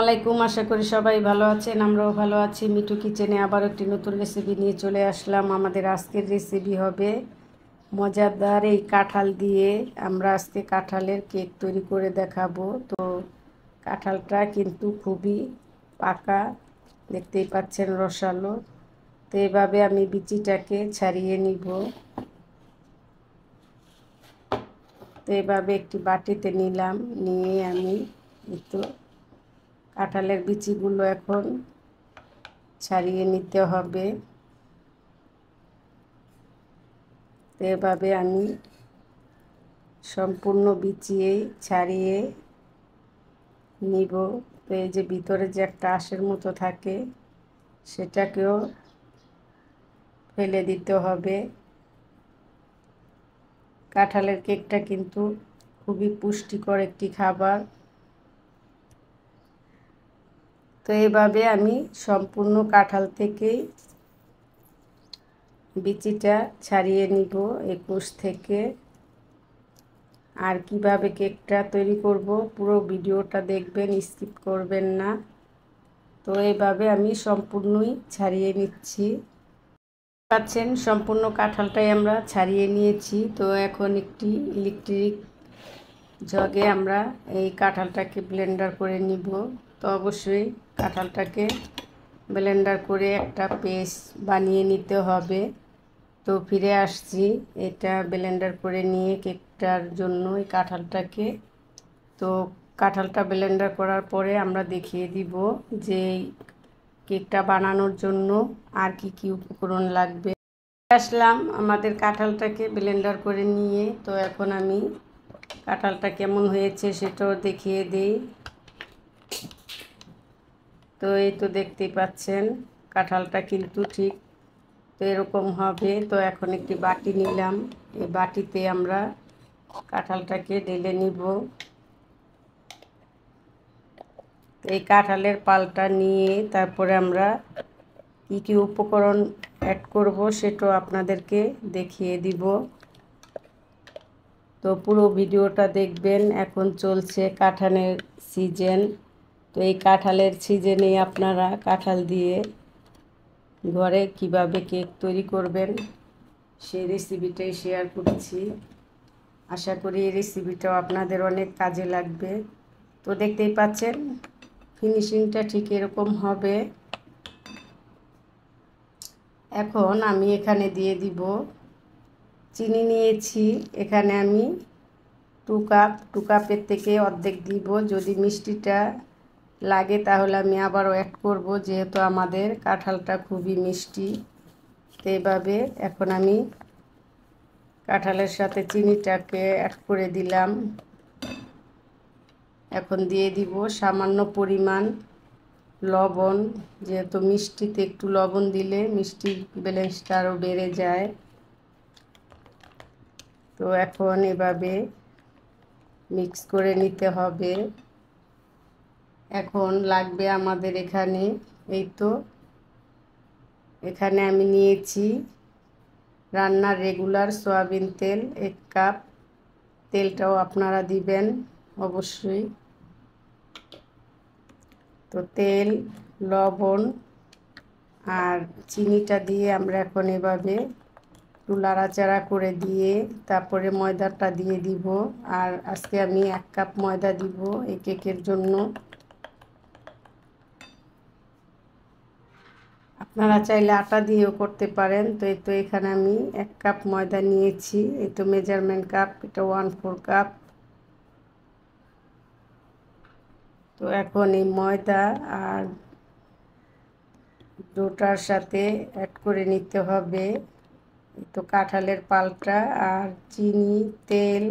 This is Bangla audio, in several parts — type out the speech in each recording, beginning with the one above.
আলাইকুম, আশা করি সবাই ভালো আছেন। আমরাও ভালো আছি। মিঠু কিচেনে আবার একটি নতুন রেসিপি নিয়ে চলে আসলাম। আমাদের আজকের রেসিপি হবে মজাদার এই কাঁঠাল দিয়ে। আমরা আজকে কাঁঠালের কেক তৈরি করে দেখাবো। তো কাঁঠালটা কিন্তু খুবই পাকা, দেখতেই পাচ্ছেন, রসালো। তো এভাবে আমি বিচিটাকে ছাড়িয়ে নিব। তো এভাবে একটি বাটিতে নিলাম, নিয়ে আমি একটু কাঁঠালের বিচিগুলো এখন ছাড়িয়ে নিতে হবে। তো এভাবে আমি সম্পূর্ণ বিচিয়েই ছাড়িয়ে নিব। তো এই যে ভিতরে যে একটা আঁশের মতো থাকে, সেটাকেও ফেলে দিতে হবে। কাঁঠালের কেকটা কিন্তু খুবই পুষ্টিকর একটি খাবার। তো এইভাবে আমি সম্পূর্ণ কাঁঠাল থেকেই বিচিটা ছাড়িয়ে নিব, এই কোষ থেকে। আর কিভাবে কেকটা তৈরি করব পুরো ভিডিওটা দেখবেন, স্কিপ করবেন না। তো এইভাবে আমি সম্পূর্ণই ছাড়িয়ে নিচ্ছি। পাচ্ছেন, সম্পূর্ণ কাঁঠালটাই আমরা ছাড়িয়ে নিয়েছি। তো এখন একটি ইলেকট্রিক জগে আমরা এই কাঁঠালটাকে ব্লেন্ডার করে নিব। তো অবশ্যই কাঁঠালটাকে ব্লেন্ডার করে একটা পেস্ট বানিয়ে নিতে হবে। তো ফিরে আসছি, এটা ব্লেন্ডার করে নিয়ে কেকটার জন্য এই কাঁঠালটাকে। তো কাঁঠালটা ব্লেন্ডার করার পরে আমরা দেখিয়ে দিব যে কেকটা বানানোর জন্য আর কি কি উপকরণ লাগবে। আসলাম আমাদের কাঁঠালটাকে ব্লেন্ডার করে নিয়ে। তো এখন আমি কাঁঠালটা কেমন হয়েছে সেটাও দেখিয়ে দিই। তো এই তো দেখতেই পাচ্ছেন, কাঁঠালটা কিন্তু ঠিক তো এরকম হবে। তো এখন একটি বাটি নিলাম, এই বাটিতে আমরা কাঁঠালটাকে ঢেলে নিব। এই কাঁঠালের পালটা নিয়ে তারপরে আমরা কি কি উপকরণ অ্যাড করব সেটাও আপনাদেরকে দেখিয়ে দিব। তো পুরো ভিডিওটা দেখবেন। এখন চলছে কাঁঠালের সিজন। তো এই কাঁঠালের সিজনে আপনারা কাঁঠাল দিয়ে ঘরে কিভাবে কেক তৈরি করবেন সেই রেসিপিটাই শেয়ার করছি। আশা করি এই রেসিপিটাও আপনাদের অনেক কাজে লাগবে। তো দেখতেই পাচ্ছেন ফিনিশিংটা ঠিক এরকম হবে। এখন আমি এখানে দিয়ে দিব চিনি নিয়েছি। এখানে আমি 2 কাপের থেকে অর্ধেক দিব। যদি মিষ্টিটা লাগে তাহলে আমি আবারও অ্যাড করব, যেহেতু আমাদের কাঁঠালটা খুবই মিষ্টি। তো এইভাবে এখন আমি কাঁঠালের সাথে চিনিটাকে অ্যাড করে দিলাম। এখন দিয়ে দিব সামান্য পরিমাণ লবণ, যেহেতু মিষ্টিতে একটু লবণ দিলে মিষ্টির ব্যালেন্সটা আরও বেড়ে যায়। তো এখন এভাবে মিক্স করে নিতে হবে। এখন লাগবে আমাদের এখানে, এই তো এখানে আমি নিয়েছি রান্নার রেগুলার সয়াবিন তেল 1 কাপ। তেলটাও আপনারা দিবেন অবশ্যই। তো তেল, লবণ আর চিনিটা দিয়ে আমরা এখন এভাবে একটু নাড়াচাড়া করে দিয়ে তারপরে ময়দাটা দিয়ে দিব। আর আজকে আমি 1 কাপ ময়দা দিব এই কেকের জন্য। আপনারা চাইলে আটা দিয়েও করতে পারেন। তো এই তো এখানে আমি 1 কাপ ময়দা নিয়েছি। এই তো মেজারমেন্ট কাপ, এটা 1/4 কাপ। তো এখন এই ময়দা আর ডোটার সাথে অ্যাড করে নিতে হবে। তো কাঁঠালের পাল্পটা আর চিনি, তেল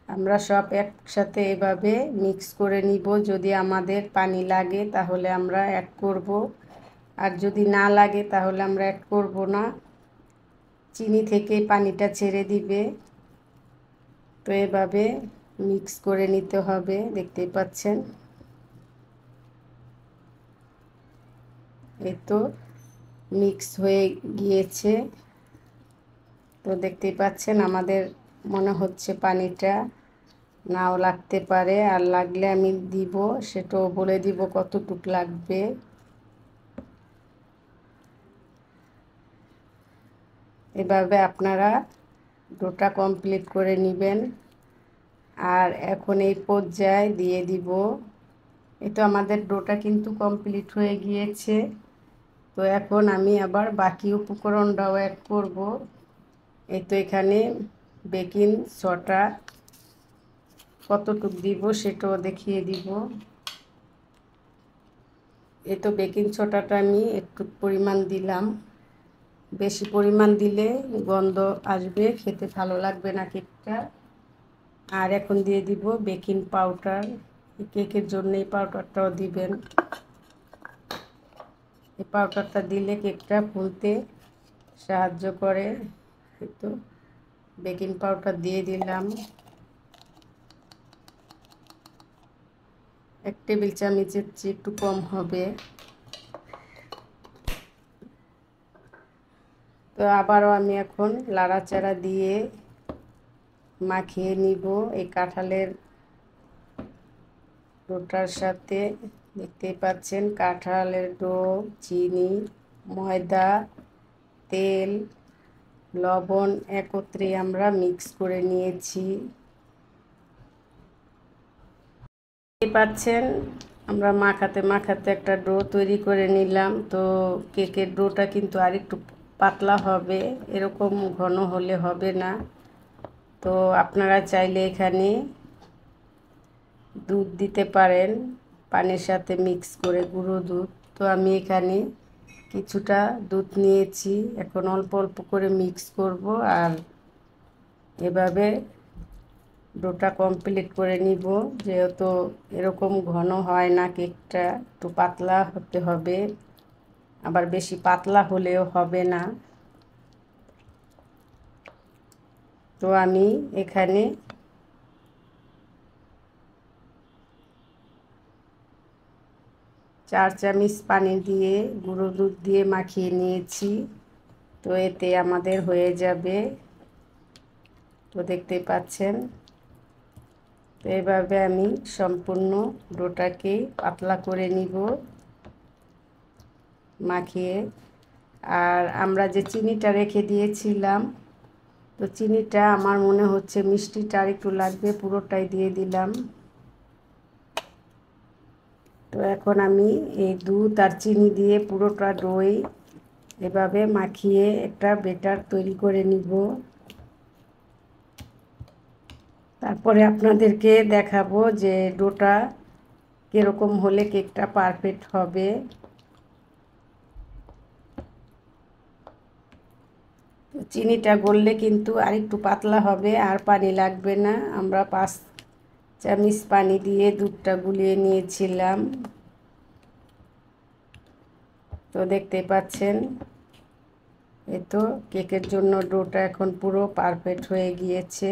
আমরা সব একসাথে এভাবে মিক্স করে নিব। যদি আমাদের পানি লাগে তাহলে আমরা অ্যাড করব, আর যদি না লাগে তাহলে আমরা অ্যাড করব না। চিনি থেকে পানিটা ছেড়ে দিবে। তো এভাবে মিক্স করে নিতে হবে, দেখতেই পাচ্ছেন। এই তো মিক্স হয়ে গিয়েছে। তো দেখতেই পাচ্ছেন আমাদের মনে হচ্ছে পানিটা নাও লাগতে পারে, আর লাগলে আমি দিব, সেটাও বলে দিব কতটুক লাগবে। এভাবে আপনারা ডোটা কমপ্লিট করে নেবেন। আর এখন এই পর্যায়ে দিয়ে দিব, এই তো আমাদের ডোটা কিন্তু কমপ্লিট হয়ে গিয়েছে। তো এখন আমি আবার বাকি উপকরণটাও অ্যাড করব। এই তো এখানে বেকিং সোডা কতটুকু দিব সেটাও দেখিয়ে দিব। এই তো বেকিং সোডাটা আমি একটু পরিমাণ দিলাম, বেশি পরিমাণ দিলে গন্ধ আসবে, খেতে ভালো লাগবে না কেকটা। আর এখন দিয়ে দিব বেকিং পাউডার, কেকের জন্য এই পাউডারটাও দিবেন। এই পাউডারটা দিলে কেকটা ফুলতে সাহায্য করে। তো বেকিং পাউডার দিয়ে দিলাম, 1 টেবিল চামচের চেয়ে একটু কম হবে। তো আবারও আমি এখন লাড়াচাড়া দিয়ে মাখিয়ে নিব এই কাঁঠালের ডোটার সাথে। দেখতেই পাচ্ছেন কাঁঠালের ডো, চিনি, ময়দা, তেল, লবণ একত্রে আমরা মিক্স করে নিয়েছি। দেখতে পাচ্ছেন আমরা মাখাতে মাখাতে একটা ডো তৈরি করে নিলাম। তো কেকের ডোটা কিন্তু আরেকটু পাতলা হবে, এরকম ঘন হলে হবে না। তো আপনারা চাইলে এখানে দুধ দিতে পারেন পানির সাথে মিক্স করে, গুঁড়ো দুধ। তো আমি এখানে কিছুটা দুধ নিয়েছি, এখন অল্প অল্প করে মিক্স করব আর এভাবে ডোটা কমপ্লিট করে নিব। যেহেতু এরকম ঘন হয় না কেকটা, একটু পাতলা হতে হবে, আবার বেশি পাতলা হলেও হবে না। তো আমি এখানে 4 চামচ পানি দিয়ে গুঁড়ো দুধ দিয়ে মাখিয়ে নিয়েছি। তো এতে আমাদের হয়ে যাবে। তো দেখতে পাচ্ছেন, তো এভাবে আমি সম্পূর্ণ ডোটাকে পাতলা করে নিব মাখিয়ে। আর আমরা যে চিনিটা রেখে দিয়েছিলাম, তো চিনিটা আমার মনে হচ্ছে মিষ্টিটা আর একটু লাগবে, পুরোটাই দিয়ে দিলাম। তো এখন আমি এই দুধ আর চিনি দিয়ে পুরোটা দই এভাবে মাখিয়ে একটা ব্যাটার তৈরি করে নিব। তারপরে আপনাদেরকে দেখাবো যে ডোটা কীরকম হলে কেকটা পারফেক্ট হবে। তো চিনিটা গললে কিন্তু আরেকটু পাতলা হবে, আর পানি লাগবে না। আমরা 5 চামচ পানি দিয়ে দুধটা গুলিয়ে নিয়েছিলাম। তো দেখতে পাচ্ছেন, এই তো কেকের জন্য ডোটা এখন পুরো পারফেক্ট হয়ে গিয়েছে।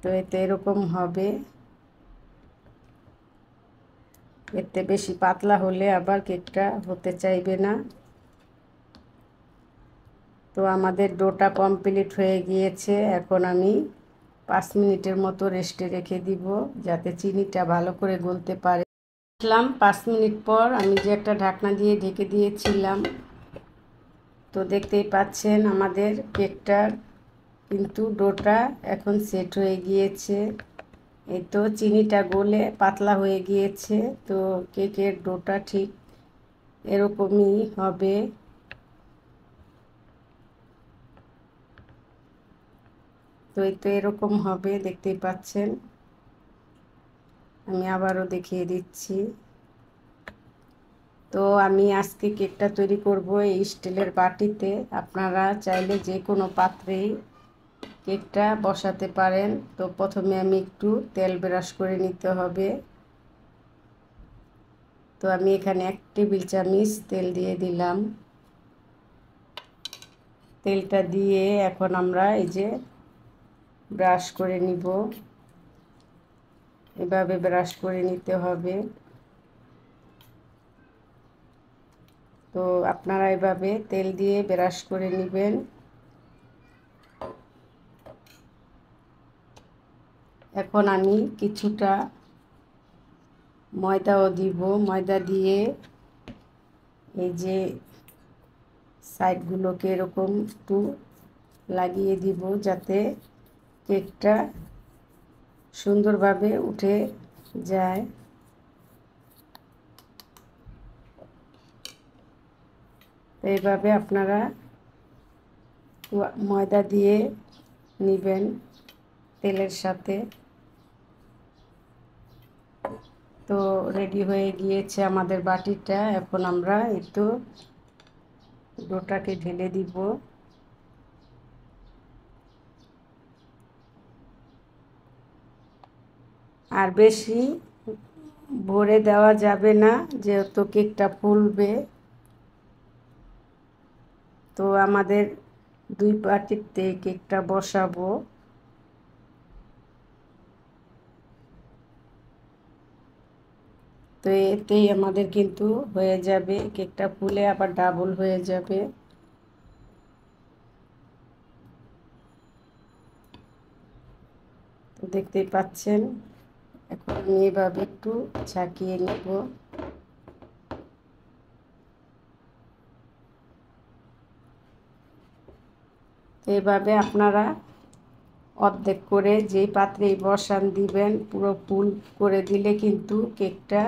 তো এতে এরকম হবে, এতে বেশি পাতলা হলে আবার কেকটা হতে চাইবে না। তো আমাদের ডোটা কমপ্লিট হয়ে গিয়েছে। এখন আমি 5 মিনিটের মতো রেস্টে রেখে দিব, যাতে চিনিটা ভালো করে গলতে পারে। 5 মিনিট পর আমি যে একটা ঢাকনা দিয়ে ঢেকে দিয়েছিলাম, তো দেখতেই পাচ্ছেন আমাদের কেকটার কিন্তু ডোটা এখন সেট হয়ে গিয়েছে। এই তো চিনিটা গলে পাতলা হয়ে গিয়েছে। তো কেকের ডোটা ঠিক এরকমই হবে। তো এই তো এরকম হবে, দেখতেই পাচ্ছেন। আমি আবারও দেখিয়ে দিচ্ছি। তো আমি আজকে কেকটা তৈরি করব এই স্টিলের বাটিতে। আপনারা চাইলে যে কোনো পাত্রেই কেকটা বসাতে পারেন। তো প্রথমে আমি একটু তেল ব্রাশ করে নিতে হবে। তো আমি এখানে 1 টেবিল চামচ তেল দিয়ে দিলাম। তেলটা দিয়ে এখন আমরা এই যে ব্রাশ করে নিব, এভাবে ব্রাশ করে নিতে হবে। তো আপনারা এভাবে তেল দিয়ে ব্রাশ করে নেবেন। এখন আমি কিছুটা ময়দাও দিব। ময়দা দিয়ে এই যে সাইডগুলোকে এরকম একটু লাগিয়ে দিব, যাতে কেকটা সুন্দরভাবে উঠে যায়। এইভাবে আপনারা ময়দা দিয়ে নেবেন তেলের সাথে। তো রেডি হয়ে গিয়েছে আমাদের বাটিটা। এখন আমরা একটু ডোটাকে ঢেলে দিব। আর বেশি ভরে দেওয়া যাবে না, যেহেতু কেকটা ফুলবে। তো আমাদের 2 বাটিতে কেকটা বসাবো। তো এতেই আমাদের কিন্তু হয়ে যাবে, কেকটা ফুলে আবার ডাবল হয়ে যাবে। তো দেখতেই পাচ্ছেন। এখন আমি এভাবে একটু ঝাঁকিয়ে নেব। এইভাবে আপনারা অর্ধেক করে যেই পাত্রেই বসান দিবেন, পুরো ফুল করে দিলে কিন্তু কেকটা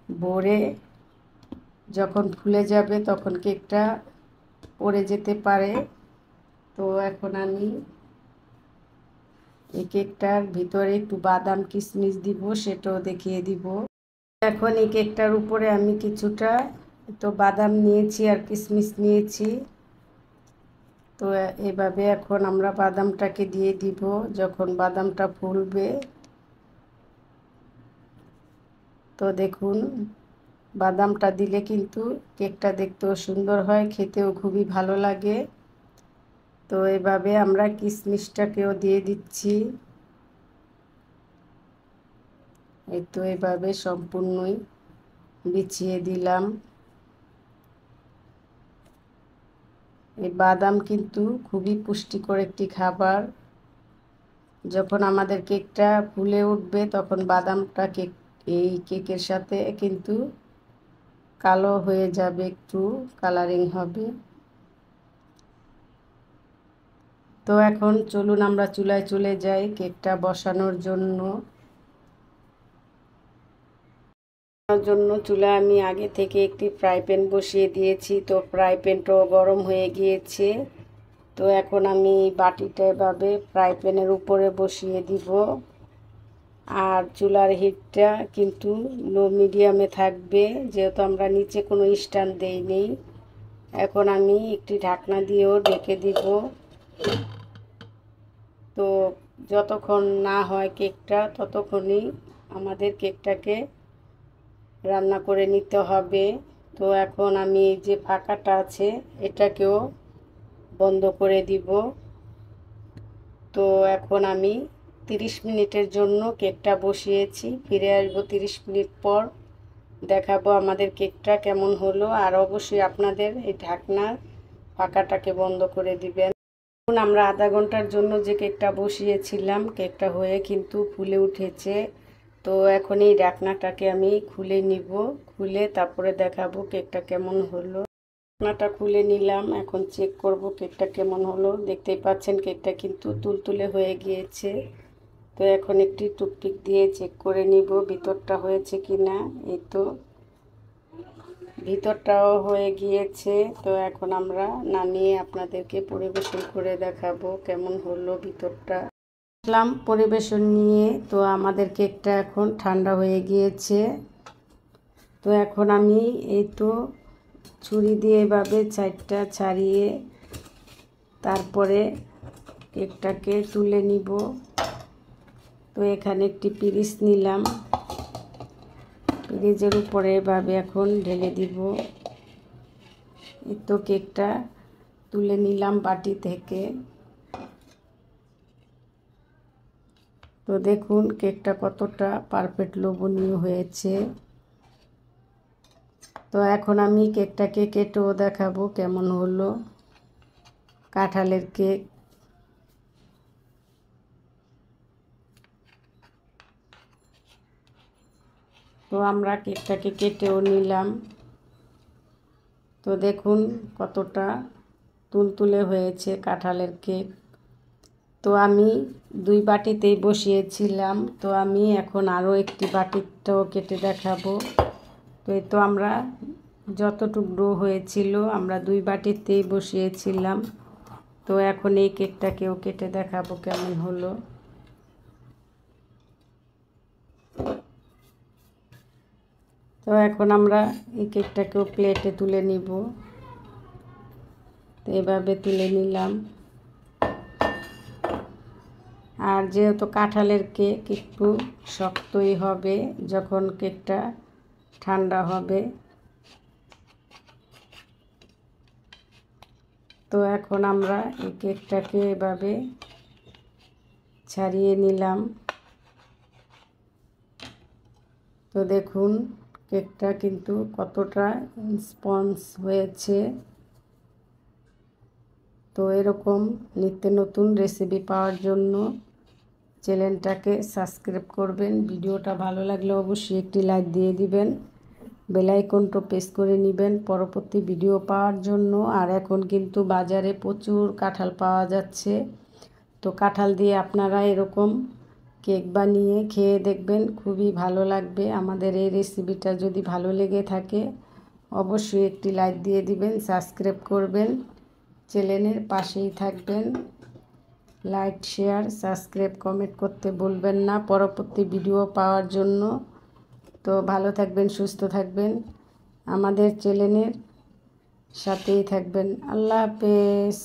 ভরে যখন ফুলে যাবে তখন কেকটা পড়ে যেতে পারে। তো এখন আমি এই কেকটার ভিতরে একটু বাদাম কিশমিশ দিব, সেটাও দেখিয়ে দিব। এখন এই কেকটার উপরে আমি কিছুটা তো বাদাম নিয়েছি আর কিশমিশ নিয়েছি। তো এভাবে এখন আমরা বাদামটাকে দিয়ে দিব যখন বাদামটা ফুলবে। তো দেখুন, বাদামটা দিলে কিন্তু কেকটা দেখতেও সুন্দর হয়, খেতেও খুবই ভালো লাগে। তো এভাবে আমরা কিশমিশটাকেও দিয়ে দিচ্ছি। এই তো এভাবে সম্পূর্ণই বিছিয়ে দিলাম। এই বাদাম কিন্তু খুবই পুষ্টিকর একটি খাবার। যখন আমাদের কেকটা ফুলে উঠবে তখন বাদামটা এই কেকের সাথে কিন্তু কালো হয়ে যাবে, একটু কালারিং হবে। তো এখন চলুন আমরা চুলায় চলে যাই কেকটা বসানোর জন্য। চুলায় আমি আগে থেকে একটি ফ্রাই প্যান বসিয়ে দিয়েছি। তো ফ্রাই প্যানটাও গরম হয়ে গিয়েছে। তো এখন আমি বাটিটা এভাবে ফ্রাই প্যানের উপরে বসিয়ে দিব। আর চুলার হিটটা কিন্তু লো মিডিয়ামে থাকবে, যেহেতু আমরা নিচে কোনো স্ট্যান্ড দেইনি। এখন আমি একটি ঢাকনা দিয়েও ঢেকে দিব। তো যতক্ষণ না হয় কেকটা, ততক্ষণই আমাদের কেকটাকে রান্না করে নিতে হবে। তো এখন আমি এই যে ফাঁকাটা আছে এটাকেও বন্ধ করে দিব। তো এখন আমি 30 মিনিটের জন্য কেকটা বসিয়েছি। ফিরে আসবো 30 মিনিট পর, দেখাবো আমাদের কেকটা কেমন হলো। আর অবশ্যই আপনাদের এই ঢাকনার ফাঁকাটাকে বন্ধ করে দিবেন। এখন আমরা আধা ঘন্টার জন্য যে কেকটা বসিয়েছিলাম, কেকটা হয়ে কিন্তু ফুলে উঠেছে। তো এখন এই ঢাকনাটাকে আমি খুলে নিব, খুলে তারপরে দেখাবো কেকটা কেমন হলো। ঢাকনাটা খুলে নিলাম, এখন চেক করব কেকটা কেমন হলো। দেখতেই পাচ্ছেন কেকটা কিন্তু তুলতুলে হয়ে গিয়েছে। তো এখন একটি টুথপিক দিয়ে চেক করে নিব ভিতরটা হয়েছে কিনা। এই তো ভিতরটাও হয়ে গিয়েছে। তো এখন আমরা নামিয়ে আপনাদেরকে পরিবেশন করে দেখাবো কেমন হলো ভিতরটা। পরিবেশন নিয়ে, তো আমাদের কেকটা এখন ঠান্ডা হয়ে গিয়েছে। তো এখন আমি এই তো ছুরি দিয়ে এভাবে সাইডটা ছাড়িয়ে তারপরে কেকটাকে তুলে নিব। তো এখানে একটি পিরিচ নিলাম, পিরিচের উপরে এভাবে এখন ঢেলে দিব। এই তো কেকটা তুলে নিলাম বাটি থেকে। তো দেখুন কেকটা কতটা পারফেক্ট লোভনীয় হয়েছে। তো এখন আমি কেকটাকে কেটেও দেখাবো কেমন হলো। কাঁঠালের কেক। তো আমরা কেকটাকে কেটেও নিলাম। তো দেখুন কতটা তুলতুলে হয়েছে কাঁঠালের কেক। তো আমি 2 বাটিতেই বসিয়েছিলাম, তো আমি এখন আরও একটি বাটিটাও কেটে দেখাবো। তো এই তো আমরা যতটুকু ডো হয়েছিল আমরা 2 বাটিতেই বসিয়েছিলাম। তো এখন এই কেকটাকেও কেটে দেখাবো কেমন হলো। তো এখন আমরা এই কেকটাকেও প্লেটে তুলে নিব। তো এভাবে তুলে নিলাম। আর যেহেতু কাঁঠালের কেক একটু শক্তই হবে যখন কেকটা ঠান্ডা হবে। তো এখন আমরা এই কেকটাকে এভাবে ছাড়িয়ে নিলাম। তো দেখুন কেকটা কিন্তু কতটা স্পঞ্জ হয়েছে। তো এরকম নিত্য নতুন রেসিপি পাওয়ার জন্য চ্যানেলটাকে সাবস্ক্রাইব করবেন। ভিডিওটা ভালো লাগলে অবশ্যই একটি লাইক দিয়ে দিবেন। বেল আইকনটা প্রেস করে নেবেন পরবর্তী ভিডিও পাওয়ার জন্য। আর এখন কিন্তু বাজারে প্রচুর কাঁঠাল পাওয়া যাচ্ছে। তো কাঁঠাল দিয়ে আপনারা এরকম কেক বানিয়ে খেয়ে দেখবেন, খুবই ভালো লাগবে। আমাদের এই রেসিপিটা যদি ভালো লেগে থাকে অবশ্যই একটি লাইক দিয়ে দিবেন, সাবস্ক্রাইব করবেন, চ্যানেলের পাশেই থাকবেন। লাইক, শেয়ার, সাবস্ক্রাইব, কমেন্ট করতে ভুলবেন না পরবর্তী ভিডিও পাওয়ার জন্য। তো ভালো থাকবেন, সুস্থ থাকবেন, আমাদের চ্যানেলের সাথেই থাকবেন। আল্লাহ হাফেজ।